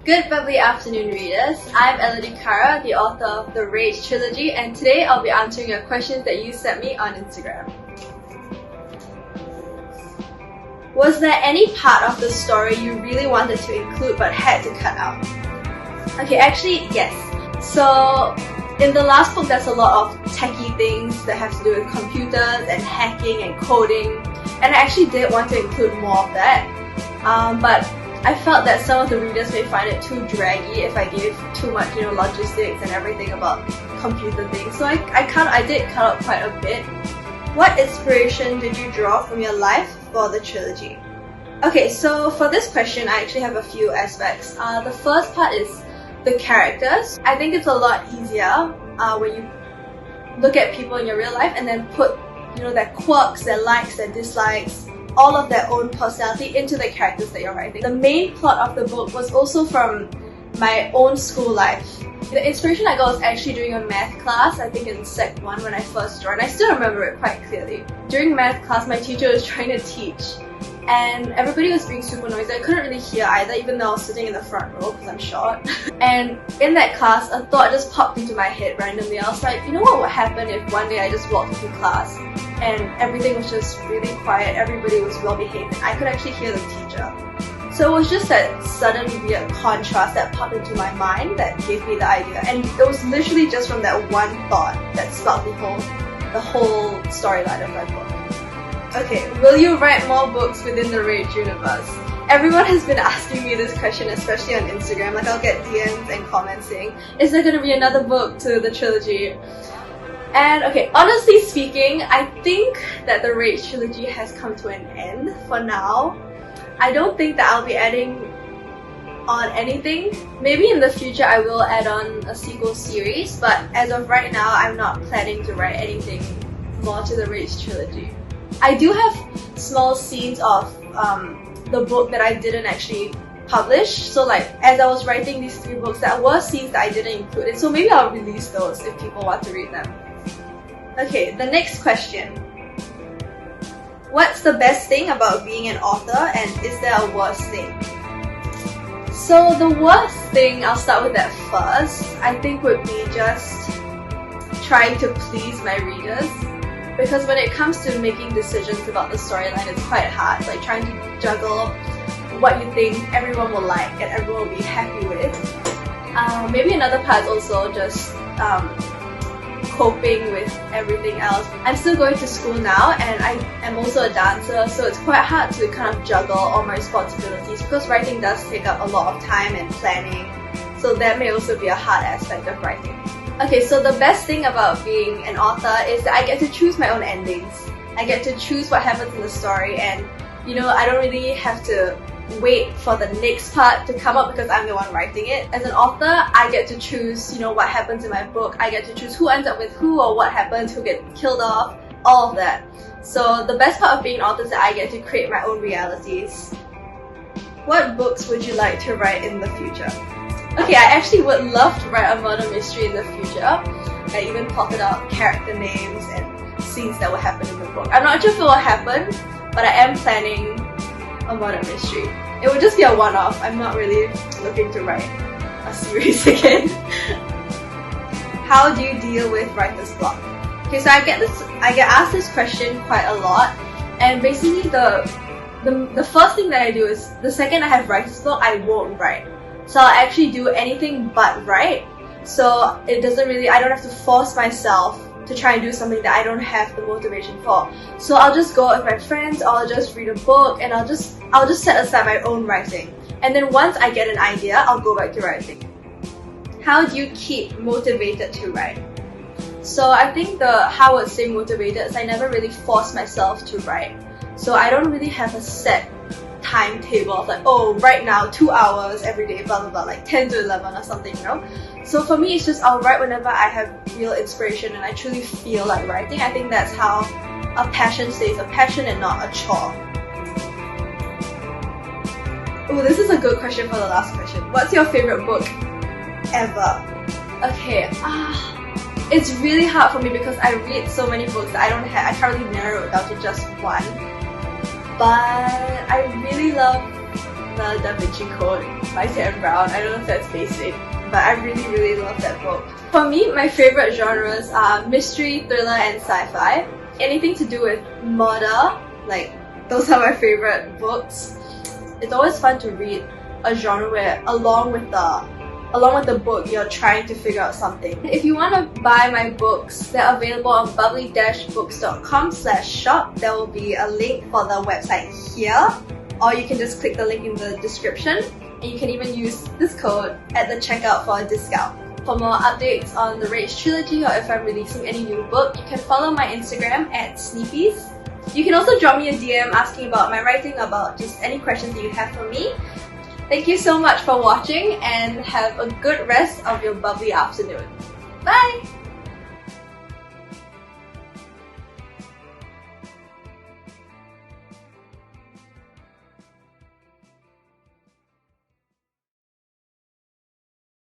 Good Bubbly Afternoon readers, I'm Elodie Kyra, the author of the Rage Trilogy, and today I'll be answering your questions that you sent me on Instagram. Was there any part of the story you really wanted to include but had to cut out? Okay, actually, yes. So, in the last book there's a lot of techie things that have to do with computers and hacking and coding, and I actually did want to include more of that, but I felt that some of the readers may find it too draggy if I gave too much, logistics and everything about computer things. So I did cut out quite a bit. What inspiration did you draw from your life for the trilogy? Okay, so for this question, I actually have a few aspects. The first part is the characters. I think it's a lot easier when you look at people in your real life and then put, their quirks, their likes, their dislikes, all of their own personality into the characters that you're writing. The main plot of the book was also from my own school life. The inspiration I got was actually during a math class, I think in Sec 1 when I first joined. I still remember it quite clearly. During math class, my teacher was trying to teach and everybody was being super noisy. I couldn't really hear either, even though I was sitting in the front row because I'm short. And in that class, a thought just popped into my head randomly. I was like, what would happen if one day I just walked into class and everything was just really quiet, everybody was well behaved, and I could actually hear the teacher. So it was just that sudden weird contrast that popped into my mind that gave me the idea, and it was literally just from that one thought that sparked the whole storyline of my book. Okay, will you write more books within the Rage universe? Everyone has been asking me this question, especially on Instagram. Like, I'll get DMs and comments saying, is there going to be another book to the trilogy? And okay, honestly speaking, I think that the Rage trilogy has come to an end for now. I don't think that I'll be adding on anything. Maybe in the future I will add on a sequel series, but as of right now, I'm not planning to write anything more to the Rage trilogy. I do have small scenes of the book that I didn't actually publish. So like, as I was writing these 3 books, there were scenes that I didn't include, and so maybe I'll release those if people want to read them. Okay, the next question. What's the best thing about being an author, and is there a worst thing? So the worst thing, I'll start with that first, I think would be just trying to please my readers. Because when it comes to making decisions about the storyline, it's quite hard. Like trying to juggle what you think everyone will like and everyone will be happy with. Maybe another part is also just coping with everything else. I'm still going to school now and I am also a dancer, so it's quite hard to kind of juggle all my responsibilities because writing does take up a lot of time and planning, so that may also be a hard aspect of writing. Okay, so the best thing about being an author is that I get to choose my own endings. I get to choose what happens in the story, and I don't really have to wait for the next part to come up because I'm the one writing it. As an author, I get to choose, what happens in my book. I get to choose who ends up with who or what happens, who gets killed off, all of that. So the best part of being an author is that I get to create my own realities. What books would you like to write in the future? Okay, I actually would love to write a murder mystery in the future. I even plotted out character names and scenes that will happen in the book. I'm not sure if it will happen, but I am planning a murder mystery. It would just be a one-off. I'm not really looking to write a series again. How do you deal with writer's block? Okay, so I get asked this question quite a lot, and basically the first thing that I do is the second I have writer's block, I won't write. So I'll actually do anything but write. So I don't have to force myself to try and do something that I don't have the motivation for. So I'll just go with my friends, or I'll just read a book, and I'll just set aside my own writing. And then once I get an idea, I'll go back to writing. How do you keep motivated to write? So I think how I would stay motivated is I never really force myself to write. So I don't really have a set timetable of like, oh, right now 2 hours every day, blah blah blah, like 10 to 11 or something, So for me, it's just I'll write whenever I have real inspiration and I truly feel like writing. I think that's how a passion stays a passion and not a chore. Oh, this is a good question for the last question. What's your favorite book ever? Okay, it's really hard for me because I read so many books that I can't really narrow it down to just one. But I really love the Da Vinci Code. Lighter and Brown. I don't know if that's basic, but I really love that book. For me, my favorite genres are mystery, thriller, and sci-fi. Anything to do with murder, like those are my favorite books. It's always fun to read a genre where along with the book you're trying to figure out something. If you want to buy my books, they're available on bubbly-books.com/shop. There will be a link for the website here, or you can just click the link in the description, and you can even use this code at the checkout for a discount. For more updates on the Rage Trilogy, or if I'm releasing any new book, you can follow my Instagram at Sneepies. You can also drop me a DM asking about my writing, about just any questions that you have for me. Thank you so much for watching, and have a good rest of your bubbly afternoon. Bye!